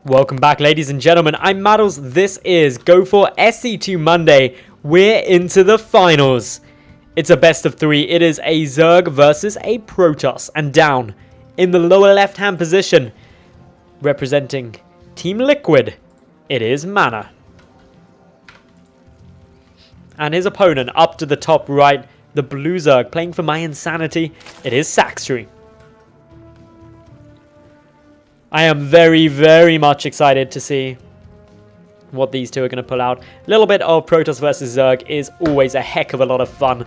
Welcome back, ladies and gentlemen. I'm Madals. This is Go for SC2 Monday. We're into the finals. It's a best of three. It is a Zerg versus a Protoss. And down in the lower left-hand position, representing Team Liquid, it is MaNa. And his opponent up to the top right, the blue Zerg, playing for my insanity, it is Sacsri. I am very, very much excited to see what these two are going to pull out. A little bit of Protoss versus Zerg is always a heck of a lot of fun.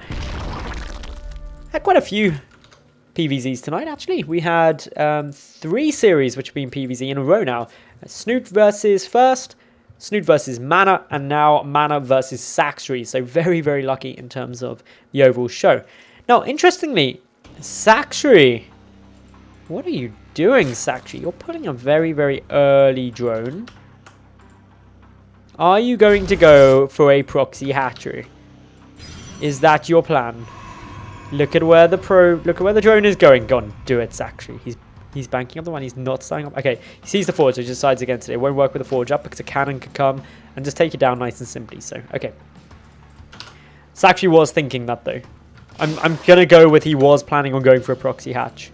Had quite a few PvZs tonight, actually. We had 3 series which have been PvZ in a row now. Snoot versus First, Snoot versus MaNa, and now MaNa versus Sacsri. So very, very lucky in terms of the overall show. Now, interestingly, Sacsri, what are you doing, Sacsri? You're putting a very, very early drone. Are you going to go for a proxy hatchery? Is that your plan? Look at where the drone is going. Go on, do it, Sacsri. He's banking up the one. He's not starting up. Okay, he sees the forge, so he decides against it. It won't work with the forge up because a cannon could come and just take it down nice and simply. So, okay. Sacsri was thinking that though. I'm gonna go with he was planning on going for a proxy hatch.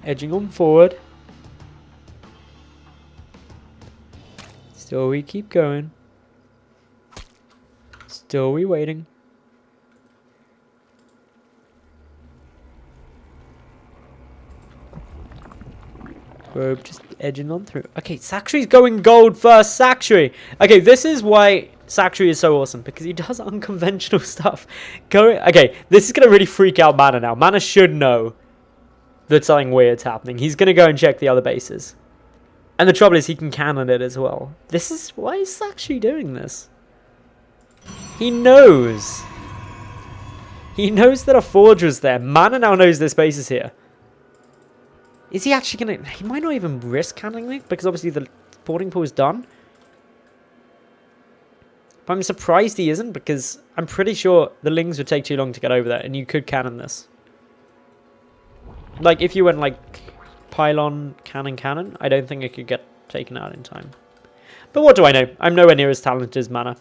Edging on forward. Still we keep going. Still we waiting. Probe just edging on through. Okay, Sacsri's going gold first. Sacsri. Okay, this is why Sacsri is so awesome, because he does unconventional stuff. Okay, this is going to really freak out MaNa now. MaNa should know that something weird's happening. He's going to go and check the other bases. And the trouble is he can cannon it as well. Why is Sacsri doing this? He knows. He knows that a forge was there. MaNa now knows this base is here. Is he actually going to... He might not even risk cannoning it, because obviously the porting pool is done. But I'm surprised he isn't, because I'm pretty sure the Lings would take too long to get over there, and you could cannon this. Like, if you went, like, pylon, cannon, I don't think it could get taken out in time. But what do I know? I'm nowhere near as talented as MaNa.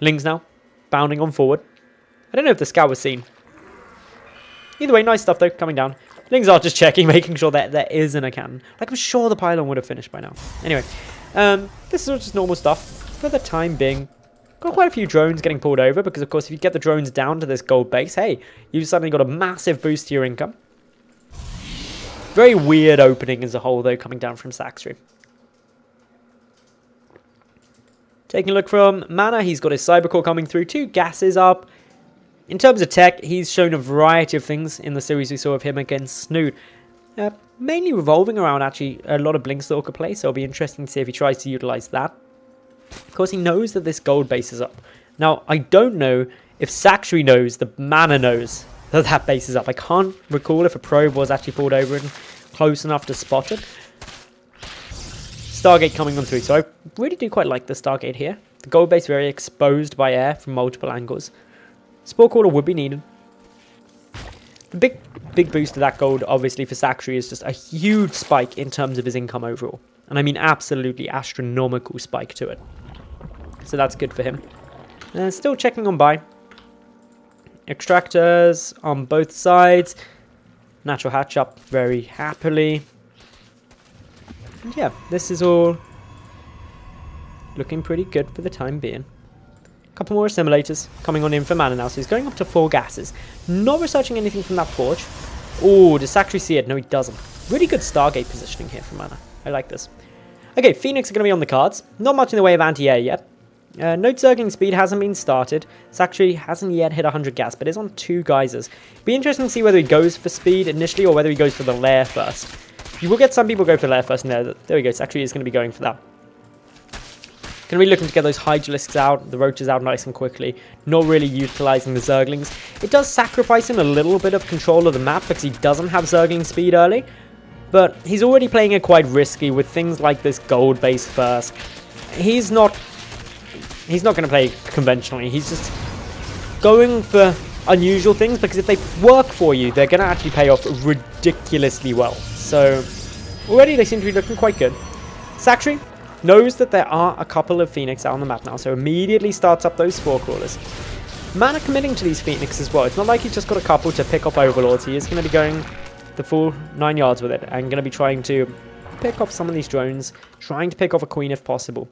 Lings now, bounding on forward. I don't know if the scout was seen. Either way, nice stuff, though, coming down. Lings are just checking, making sure that there isn't a cannon. Like, I'm sure the pylon would have finished by now. Anyway, this is just normal stuff for the time being. Got quite a few drones getting pulled over, because of course if you get the drones down to this gold base, hey, you've suddenly got a massive boost to your income. Very weird opening as a whole though, coming down from Sacsri. Taking a look from MaNa, he's got his Cybercore coming through, 2 gases up. In terms of tech, he's shown a variety of things in the series we saw of him against Snoot. Mainly revolving around actually a lot of Blinkstalker play, so it'll be interesting to see if he tries to utilize that. Of course, he knows that this gold base is up. Now, I don't know if Sacsri knows that MaNa knows that that base is up. I can't recall if a probe was actually pulled over and close enough to spot it. Stargate coming on through. So I really do quite like the Stargate here. The gold base very exposed by air from multiple angles. Spore Caller would be needed. The big boost to that gold, obviously, for Sacsri is just a huge spike in terms of his income overall. And I mean absolutely astronomical spike to it. So that's good for him. Still checking on buy. Extractors on both sides. Natural hatch up very happily. And yeah, this is all looking pretty good for the time being. A couple more assimilators coming on in for MaNa now. So he's going up to 4 gases. Not researching anything from that forge. Oh, does Sacsri see it? No, he doesn't. Really good Stargate positioning here from MaNa. I like this. Okay, Phoenix are going to be on the cards. Not much in the way of anti-air yet. Note Zergling speed hasn't been started. Sacsri hasn't yet hit 100 gas, but is on 2 geysers. Be interesting to see whether he goes for speed initially or whether he goes for the lair first. You will get some people go for lair first, and there we go. Sacsri is going to be going for that. Going to be looking to get those Hydralisks out, the Roaches out nice and quickly. Not really utilizing the Zerglings. It does sacrifice him a little bit of control of the map because he doesn't have Zergling speed early. But he's already playing it quite risky with things like this gold base first. He's not going to play conventionally. He's just going for unusual things, because if they work for you, they're going to actually pay off ridiculously well. So already they seem to be looking quite good. Sacsri knows that there are a couple of Phoenix out on the map now, so immediately starts up those Spore Crawlers. MaNa committing to these Phoenix as well. It's not like he's just got a couple to pick off Overlords. He is going to be going the full 9 yards with it and going to be trying to pick off some of these drones, trying to pick off a Queen if possible.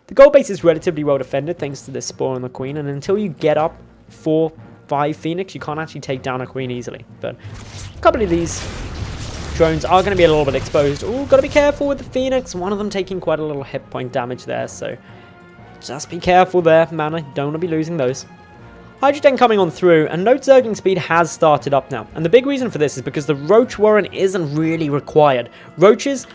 The gold base is relatively well defended thanks to this Spore on the Queen, and until you get up 4-5 Phoenix, you can't actually take down a Queen easily. But a couple of these drones are going to be a little bit exposed. Oh, got to be careful with the Phoenix. One of them taking quite a little hit point damage there, so just be careful there, MaNa. Don't want to be losing those. Hydra Den coming on through, and note Zergling speed has started up now. And the big reason for this is because the Roach Warren isn't really required. Roaches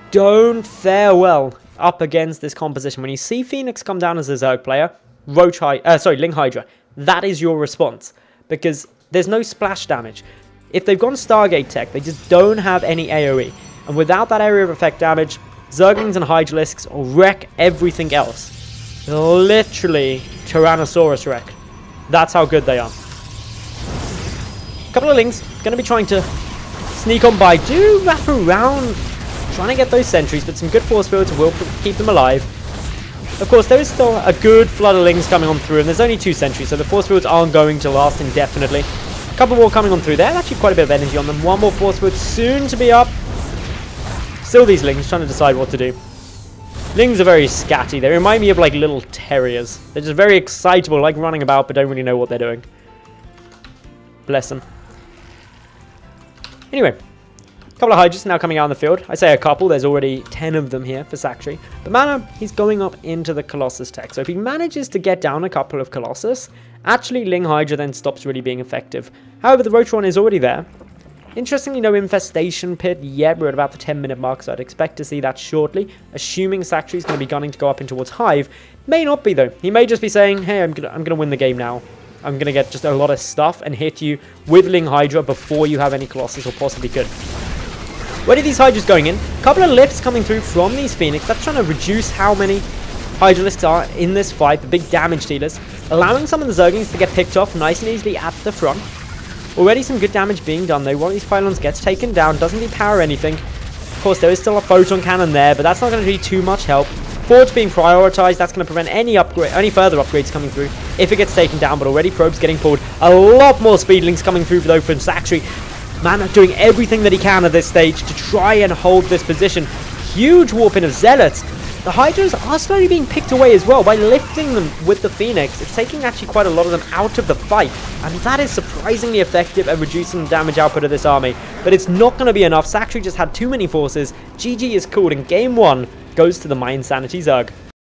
don't fare well up against this composition. When you see Phoenix come down as a Zerg player, Ling Hydra, that is your response. Because there's no splash damage. If they've gone Stargate tech, they just don't have any AoE. And without that area of effect damage, Zerglings and Hydralisks wreck everything else. Literally Tyrannosaurus wreck. That's how good they are. A couple of Lings going to be trying to sneak on by. Do wrap around, trying to get those sentries, but some good force fields will keep them alive. Of course, there is still a good flood of Lings coming on through, and there's only 2 sentries, so the force fields aren't going to last indefinitely. A couple more coming on through there. Actually quite a bit of energy on them. One more force field soon to be up. Still these Lings trying to decide what to do. Lings are very scatty. They remind me of like little terriers. They're just very excitable, like running about, but don't really know what they're doing. Bless them. Anyway, a couple of Hydras now coming out on the field. I say a couple, there's already 10 of them here for Sacsri. But MaNa, he's going up into the Colossus tech. So if he manages to get down a couple of Colossus, actually Ling Hydra then stops really being effective. However, the Roach one is already there. Interestingly, no infestation pit yet. We're at about the 10-minute mark, so I'd expect to see that shortly. Assuming Sacsri is going to be gunning to go up in towards Hive. May not be, though. He may just be saying, hey, I'm gonna win the game now. I'm going to get just a lot of stuff and hit you with Ling Hydra before you have any Colossus, or possibly could. Where are these Hydras going in? A couple of lifts coming through from these Phoenix. That's trying to reduce how many Hydralisks are in this fight, the big damage dealers. Allowing some of the Zerglings to get picked off nice and easily at the front. Already some good damage being done though. One of these pylons gets taken down, doesn't depower anything. Of course, there is still a photon cannon there, but that's not going to be too much help. Forge being prioritized, that's going to prevent any further upgrades coming through if it gets taken down, but already probes getting pulled. A lot more speedlings coming through though from Sacsri. MaNa doing everything that he can at this stage to try and hold this position. Huge warping of Zealots. The Hydras are slowly being picked away as well by lifting them with the Phoenix. It's taking actually quite a lot of them out of the fight, and that is surprisingly effective at reducing the damage output of this army. But it's not going to be enough. Sacsri just had too many forces. GG is called, and game 1 goes to the My Insanity Zerg.